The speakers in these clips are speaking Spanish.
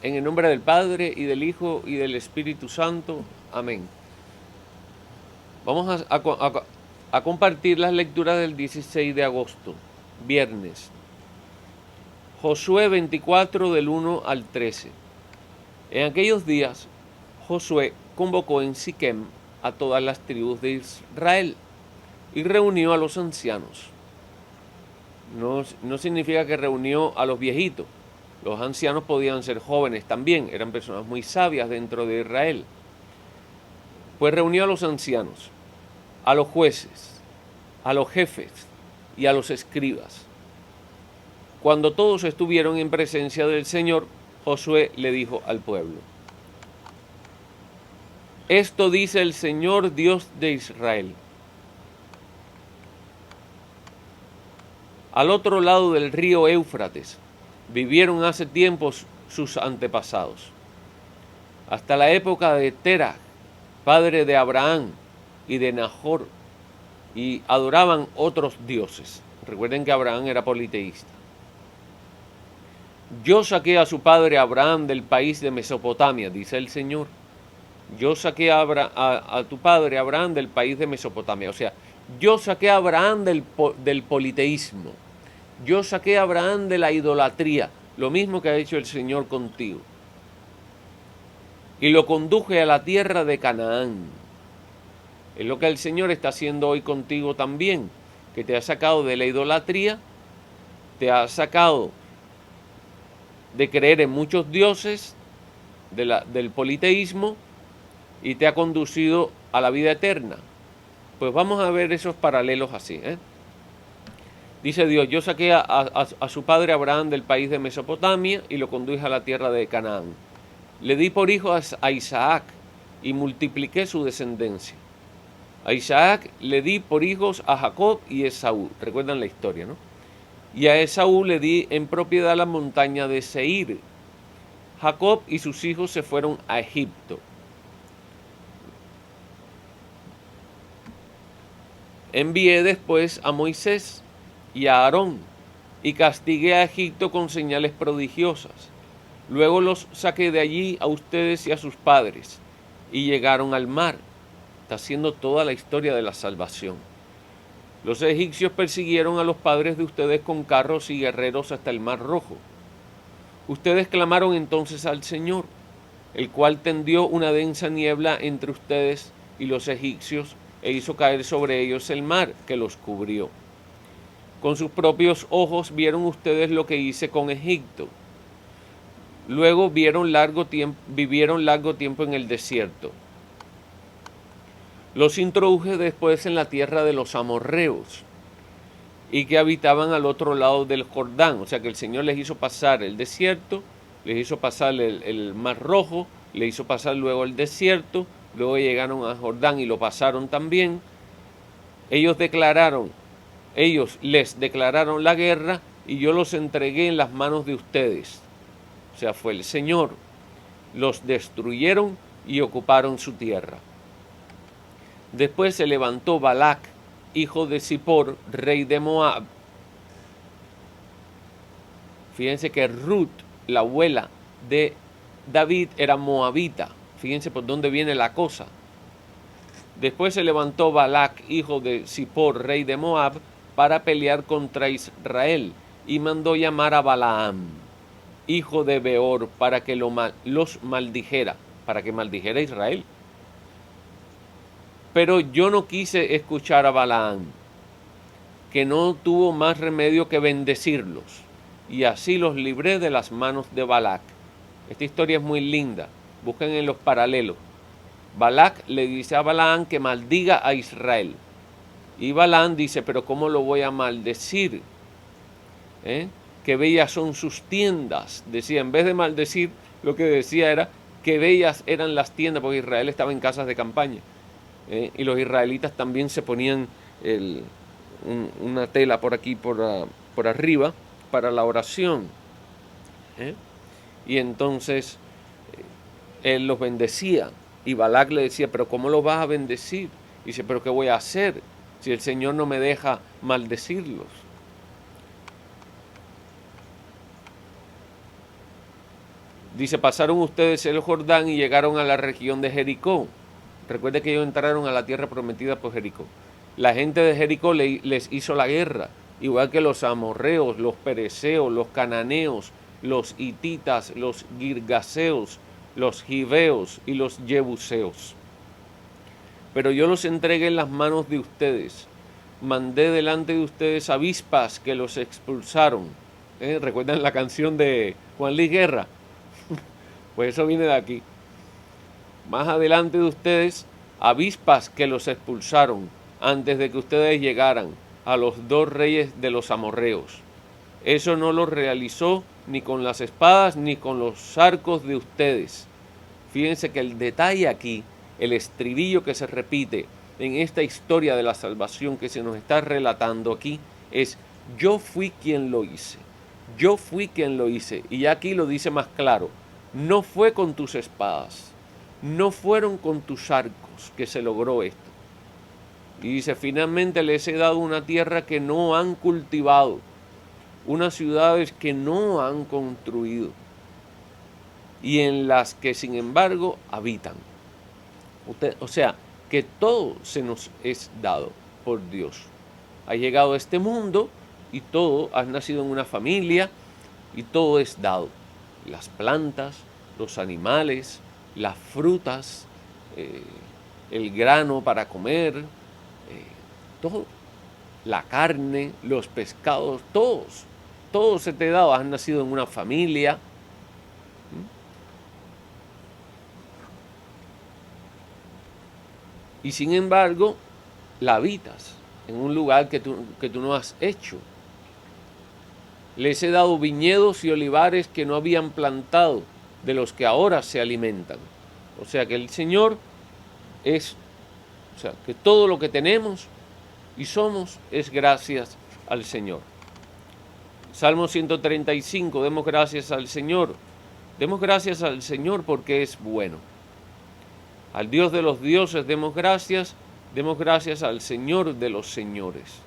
En el nombre del Padre, y del Hijo, y del Espíritu Santo. Amén. Vamos a compartir las lecturas del 16 de agosto, viernes. Josué 24, del 1 al 13. En aquellos días, Josué convocó en Siquem a todas las tribus de Israel y reunió a los ancianos. No significa que reunió a los viejitos. Los ancianos podían ser jóvenes también, eran personas muy sabias dentro de Israel. Pues reunió a los ancianos, a los jueces, a los jefes y a los escribas. Cuando todos estuvieron en presencia del Señor, Josué le dijo al pueblo: Esto dice el Señor Dios de Israel. Al otro lado del río Éufrates vivieron hace tiempos sus antepasados, hasta la época de Terah, padre de Abraham y de Nahor, y adoraban otros dioses. Recuerden que Abraham era politeísta. Yo saqué a su padre Abraham del país de Mesopotamia, dice el Señor. Yo saqué a tu padre Abraham del país de Mesopotamia. O sea, yo saqué a Abraham del politeísmo. Yo saqué a Abraham de la idolatría, lo mismo que ha hecho el Señor contigo. Y lo conduje a la tierra de Canaán. Es lo que el Señor está haciendo hoy contigo también, que te ha sacado de la idolatría, te ha sacado de creer en muchos dioses, del politeísmo, y te ha conducido a la vida eterna. Pues vamos a ver esos paralelos así. Dice Dios: yo saqué a su padre Abraham del país de Mesopotamia y lo conduje a la tierra de Canaán. Le di por hijo a Isaac y multipliqué su descendencia. A Isaac le di por hijos a Jacob y Esaú. Recuerdan la historia, ¿no? Y a Esaú le di en propiedad la montaña de Seir. Jacob y sus hijos se fueron a Egipto. Envié después a Moisés y a Aarón, y castigué a Egipto con señales prodigiosas. Luego los saqué de allí a ustedes y a sus padres, y llegaron al mar. Está haciendo toda la historia de la salvación. Los egipcios persiguieron a los padres de ustedes con carros y guerreros hasta el Mar Rojo. Ustedes clamaron entonces al Señor, el cual tendió una densa niebla entre ustedes y los egipcios, e hizo caer sobre ellos el mar, que los cubrió. Con sus propios ojos vieron ustedes lo que hice con Egipto. Luego vivieron largo tiempo en el desierto. Los introduje después en la tierra de los amorreos, y que habitaban al otro lado del Jordán. O sea que el Señor les hizo pasar el desierto, les hizo pasar el Mar Rojo, les hizo pasar luego el desierto, luego llegaron a Jordán y lo pasaron también. Ellos les declararon la guerra, y yo los entregué en las manos de ustedes. O sea, fue el Señor. Los destruyeron y ocuparon su tierra. Después se levantó Balac, hijo de Zippor, rey de Moab. Fíjense que Ruth, la abuela de David, era moabita. Fíjense por dónde viene la cosa. Después se levantó Balac, hijo de Zippor, rey de Moab, para pelear contra Israel, y mandó llamar a Balaam, hijo de Beor, para que los maldijera, para que maldijera a Israel. Pero yo no quise escuchar a Balaam, que no tuvo más remedio que bendecirlos, y así los libré de las manos de Balac. Esta historia es muy linda, busquen en los paralelos. Balac le dice a Balaam que maldiga a Israel, y Balaam dice: pero ¿cómo lo voy a maldecir? Qué bellas son sus tiendas. Decía, en vez de maldecir, lo que decía era que bellas eran las tiendas, porque Israel estaba en casas de campaña. Y los israelitas también se ponían una tela por aquí, por arriba, para la oración. Y entonces él los bendecía, y Balac le decía: pero ¿cómo los vas a bendecir? Y dice: pero ¿qué voy a hacer si el Señor no me deja maldecirlos? Dice, pasaron ustedes el Jordán y llegaron a la región de Jericó. Recuerde que ellos entraron a la tierra prometida por Jericó. La gente de Jericó les hizo la guerra, igual que los amorreos, los pereceos, los cananeos, los hititas, los girgaseos, los gibeos y los jebuseos. Pero yo los entregué en las manos de ustedes. Mandé delante de ustedes avispas que los expulsaron. ¿Recuerdan la canción de Juan Luis Guerra? Pues eso viene de aquí. Más adelante de ustedes, avispas que los expulsaron antes de que ustedes llegaran a los 2 reyes de los amorreos. Eso no lo realizó ni con las espadas ni con los arcos de ustedes. Fíjense que el detalle aquí, el estribillo que se repite en esta historia de la salvación que se nos está relatando aquí, es: yo fui quien lo hice. Yo fui quien lo hice. Y aquí lo dice más claro: no fue con tus espadas, no fueron con tus arcos que se logró esto. Y dice, finalmente les he dado una tierra que no han cultivado, unas ciudades que no han construido y en las que sin embargo habitan. O sea, que todo se nos es dado por Dios. Ha llegado a este mundo y todo, has nacido en una familia y todo es dado. Las plantas, los animales, las frutas, el grano para comer, todo, la carne, los pescados, todo se te ha dado. Has nacido en una familia. Y sin embargo, la habitas en un lugar que tú no has hecho. Les he dado viñedos y olivares que no habían plantado, de los que ahora se alimentan. O sea que el Señor que todo lo que tenemos y somos es gracias al Señor. Salmo 135, demos gracias al Señor. Demos gracias al Señor porque es bueno. Al Dios de los dioses demos gracias al Señor de los señores.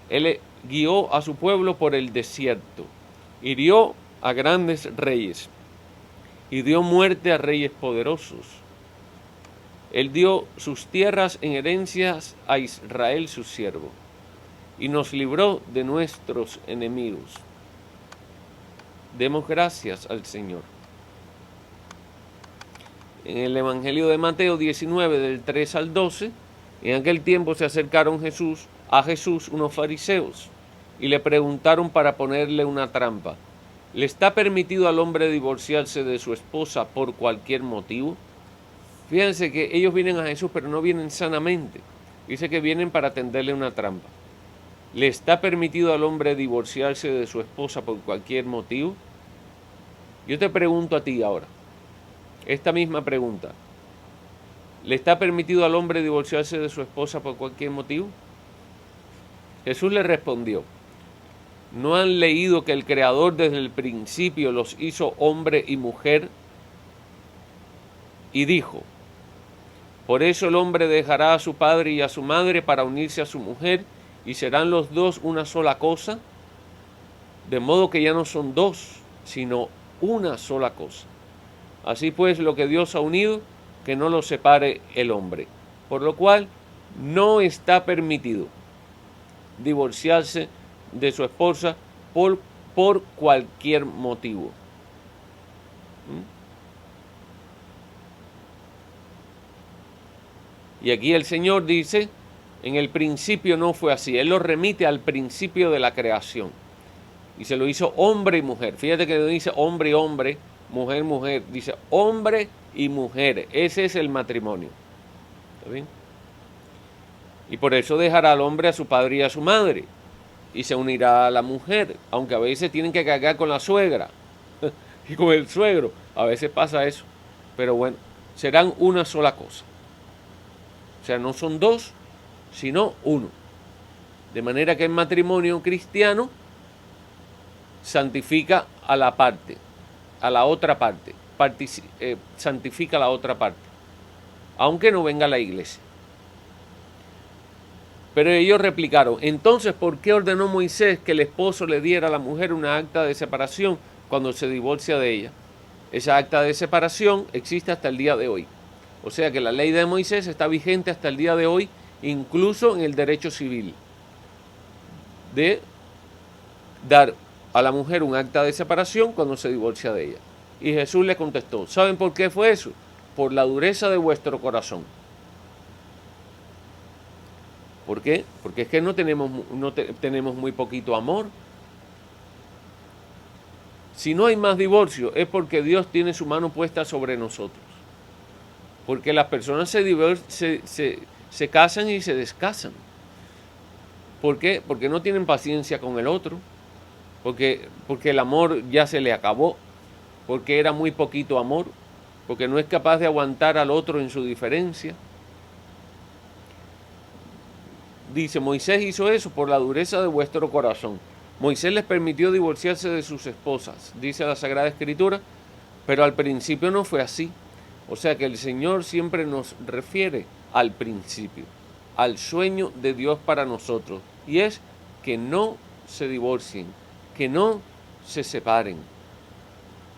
Él guió a su pueblo por el desierto, hirió a grandes reyes y dio muerte a reyes poderosos. Él dio sus tierras en herencias a Israel su siervo y nos libró de nuestros enemigos. Demos gracias al Señor. En el Evangelio de Mateo 19, del 3 al 12, en aquel tiempo se acercaron a Jesús unos fariseos y le preguntaron para ponerle una trampa: ¿le está permitido al hombre divorciarse de su esposa por cualquier motivo? Fíjense que ellos vienen a Jesús, pero no vienen sanamente. Dice que vienen para tenderle una trampa. ¿Le está permitido al hombre divorciarse de su esposa por cualquier motivo? Yo te pregunto a ti ahora, esta misma pregunta: ¿le está permitido al hombre divorciarse de su esposa por cualquier motivo? Jesús le respondió: ¿no han leído que el Creador desde el principio los hizo hombre y mujer? Y dijo: por eso el hombre dejará a su padre y a su madre para unirse a su mujer, y serán los dos una sola cosa. De modo que ya no son dos, sino una sola cosa. Así pues, lo que Dios ha unido, que no lo separe el hombre. Por lo cual, no está permitido divorciarse de su esposa por cualquier motivo. Y aquí el Señor dice, en el principio no fue así. Él lo remite al principio de la creación. Y se lo hizo hombre y mujer. Fíjate que no dice hombre y hombre, mujer, mujer. Dice hombre y mujer. Ese es el matrimonio. ¿Está bien? Y por eso dejará al hombre a su padre y a su madre. Y se unirá a la mujer. Aunque a veces tienen que cargar con la suegra. Y con el suegro. A veces pasa eso. Pero bueno, serán una sola cosa. O sea, no son dos, sino uno. De manera que el matrimonio cristiano santifica a la parte, a la otra parte, santifica a la otra parte, aunque no venga a la iglesia. Pero ellos replicaron, entonces, ¿por qué ordenó Moisés que el esposo le diera a la mujer una acta de separación cuando se divorcia de ella? Esa acta de separación existe hasta el día de hoy. O sea que la ley de Moisés está vigente hasta el día de hoy, incluso en el derecho civil, de dar a la mujer un acta de separación cuando se divorcia de ella. Y Jesús le contestó, ¿saben por qué fue eso? Por la dureza de vuestro corazón. ¿Por qué? Porque es que tenemos muy poquito amor. Si no hay más divorcio es porque Dios tiene su mano puesta sobre nosotros. Porque las personas se casan y se descasan. ¿Por qué? Porque no tienen paciencia con el otro. Porque el amor ya se le acabó. Porque era muy poquito amor. Porque no es capaz de aguantar al otro en su diferencia. Dice, Moisés hizo eso por la dureza de vuestro corazón. Moisés les permitió divorciarse de sus esposas, dice la Sagrada Escritura, pero al principio no fue así. O sea que el Señor siempre nos refiere al principio, al sueño de Dios para nosotros. Y es que no se divorcien, que no se separen.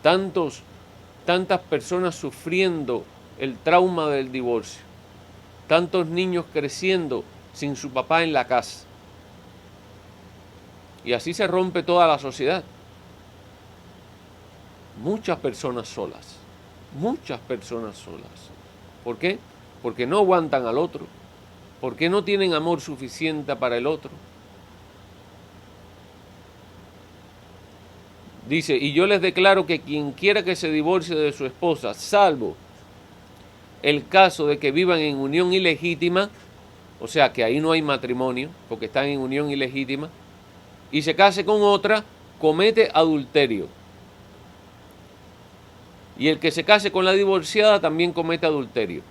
Tantas personas sufriendo el trauma del divorcio, tantos niños creciendo sin su papá en la casa. Y así se rompe toda la sociedad. Muchas personas solas. ¿Por qué? Porque no aguantan al otro. Porque no tienen amor suficiente para el otro. Dice, y yo les declaro que quien quiera que se divorcie de su esposa, salvo el caso de que vivan en unión ilegítima, o sea que ahí no hay matrimonio, porque están en unión ilegítima, y se case con otra, comete adulterio. Y el que se case con la divorciada también comete adulterio.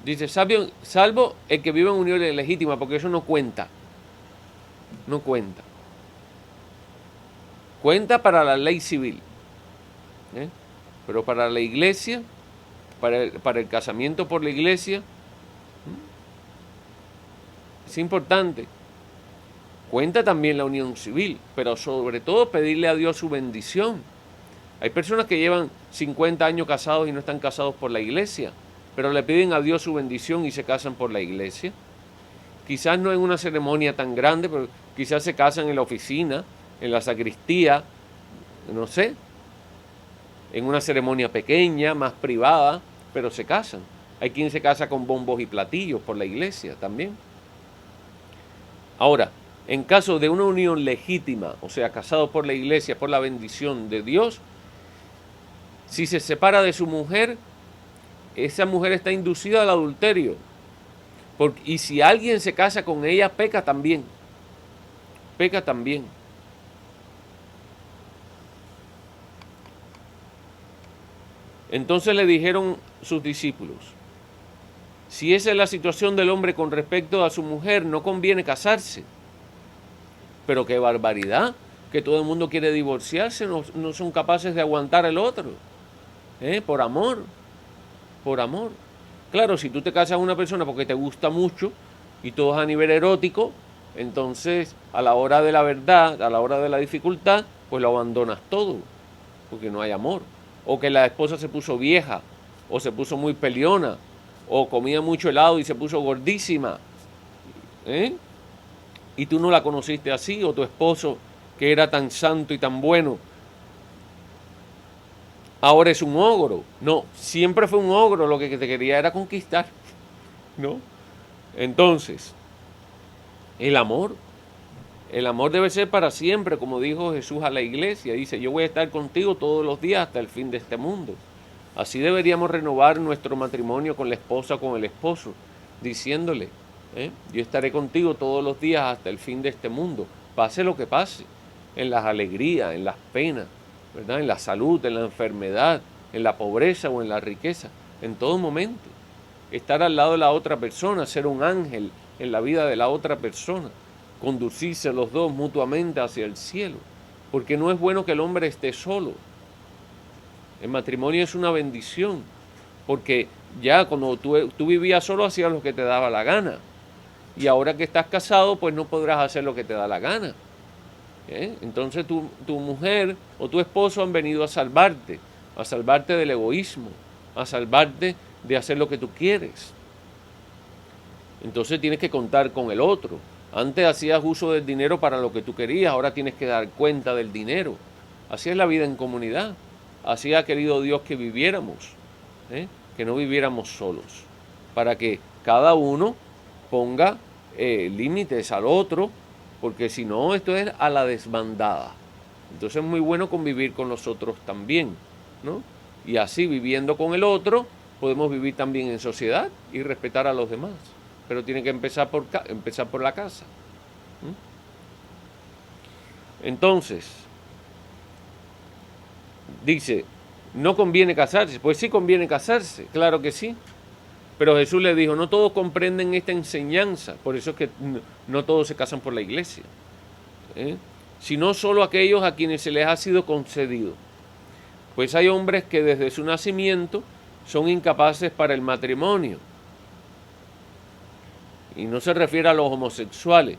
Dice, salvo el que vive en unión ilegítima, porque eso no cuenta. No cuenta. Cuenta para la ley civil. Pero para la iglesia, para el casamiento por la iglesia, es importante. Cuenta también la unión civil, pero sobre todo pedirle a Dios su bendición. Hay personas que llevan 50 años casados y no están casados por la iglesia, pero le piden a Dios su bendición y se casan por la iglesia. Quizás no en una ceremonia tan grande, pero quizás se casan en la oficina, en la sacristía, no sé, en una ceremonia pequeña, más privada, pero se casan. Hay quien se casa con bombos y platillos por la iglesia también. Ahora, en caso de una unión legítima, o sea, casado por la iglesia, por la bendición de Dios, si se separa de su mujer, esa mujer está inducida al adulterio. Y si alguien se casa con ella, peca también. Peca también. Entonces le dijeron sus discípulos, si esa es la situación del hombre con respecto a su mujer, no conviene casarse. Pero qué barbaridad, que todo el mundo quiere divorciarse, no son capaces de aguantar al otro. Por amor. Claro, si tú te casas con una persona porque te gusta mucho y todo es a nivel erótico, entonces a la hora de la verdad, a la hora de la dificultad, pues lo abandonas todo, porque no hay amor. O que la esposa se puso vieja, o se puso muy peleona, o comía mucho helado y se puso gordísima. Y tú no la conociste así, o tu esposo que era tan santo y tan bueno, ahora es un ogro. No, siempre fue un ogro, lo que te quería era conquistar, ¿no? Entonces, el amor debe ser para siempre, como dijo Jesús a la iglesia. Dice, yo voy a estar contigo todos los días hasta el fin de este mundo. Así deberíamos renovar nuestro matrimonio con la esposa, con el esposo, diciéndole, yo estaré contigo todos los días hasta el fin de este mundo, pase lo que pase, en las alegrías, en las penas, ¿verdad? En la salud, en la enfermedad, en la pobreza o en la riqueza, en todo momento. Estar al lado de la otra persona, ser un ángel en la vida de la otra persona, conducirse los dos mutuamente hacia el cielo, porque no es bueno que el hombre esté solo. El matrimonio es una bendición, porque ya cuando tú vivías solo hacías lo que te daba la gana. y ahora que estás casado, pues no podrás hacer lo que te da la gana. Entonces tu mujer o tu esposo han venido a salvarte del egoísmo, a salvarte de hacer lo que tú quieres. Entonces tienes que contar con el otro. Antes hacías uso del dinero para lo que tú querías, ahora tienes que dar cuenta del dinero. Así es la vida en comunidad. Así ha querido Dios que viviéramos, que no viviéramos solos, para que cada uno ponga límites al otro, porque si no, esto es a la desbandada. Entonces es muy bueno convivir con los otros también, ¿no? Y así, viviendo con el otro, podemos vivir también en sociedad y respetar a los demás. Pero tiene que empezar por la casa. Entonces, dice, no conviene casarse. Pues sí conviene casarse, claro que sí. Pero Jesús le dijo, no todos comprenden esta enseñanza, por eso es que no todos se casan por la iglesia, sino solo aquellos a quienes se les ha sido concedido. Pues hay hombres que desde su nacimiento son incapaces para el matrimonio. Y no se refiere a los homosexuales,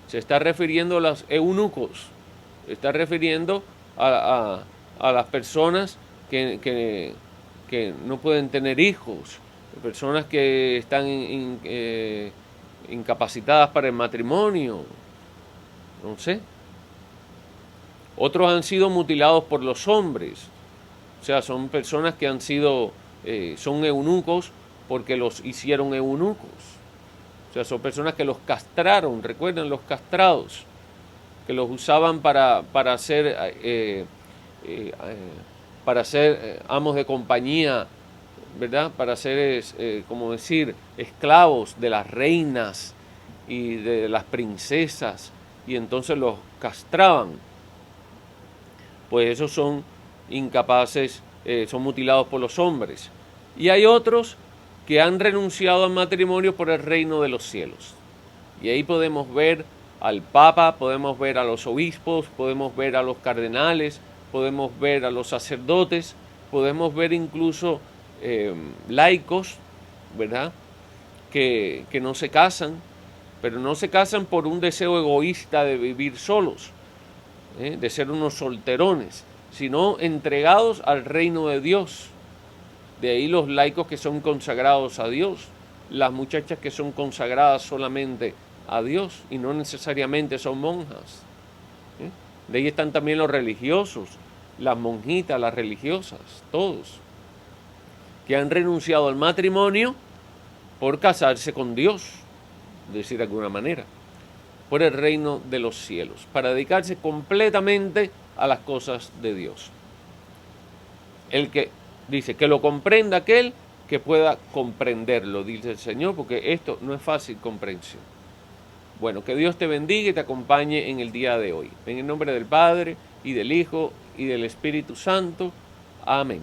se está refiriendo a los eunucos, se está refiriendo a las personas que no pueden tener hijos, personas que están incapacitadas para el matrimonio, no sé. Otros han sido mutilados por los hombres, o sea, son personas que han sido, son eunucos porque los hicieron eunucos. O sea, son personas que los castraron, recuerden los castrados, que los usaban para ser amos de compañía, ¿verdad? Para ser, como decir, esclavos de las reinas y de las princesas, y entonces los castraban. Pues esos son incapaces, son mutilados por los hombres. Y hay otros que han renunciado al matrimonio por el reino de los cielos. Y ahí podemos ver al Papa, podemos ver a los obispos, podemos ver a los cardenales, podemos ver a los sacerdotes, podemos ver incluso laicos, ¿verdad? Que no se casan, pero no se casan por un deseo egoísta de vivir solos, de ser unos solterones, sino entregados al reino de Dios. De ahí los laicos que son consagrados a Dios, las muchachas que son consagradas solamente a Dios y no necesariamente son monjas. De ahí están también los religiosos, las monjitas, las religiosas, todos, que han renunciado al matrimonio por casarse con Dios, de decir de alguna manera, por el reino de los cielos, para dedicarse completamente a las cosas de Dios. El que dice que lo comprenda aquel que pueda comprenderlo, dice el Señor, porque esto no es fácil comprensión. Bueno, que Dios te bendiga y te acompañe en el día de hoy. En el nombre del Padre, y del Hijo, y del Espíritu Santo. Amén.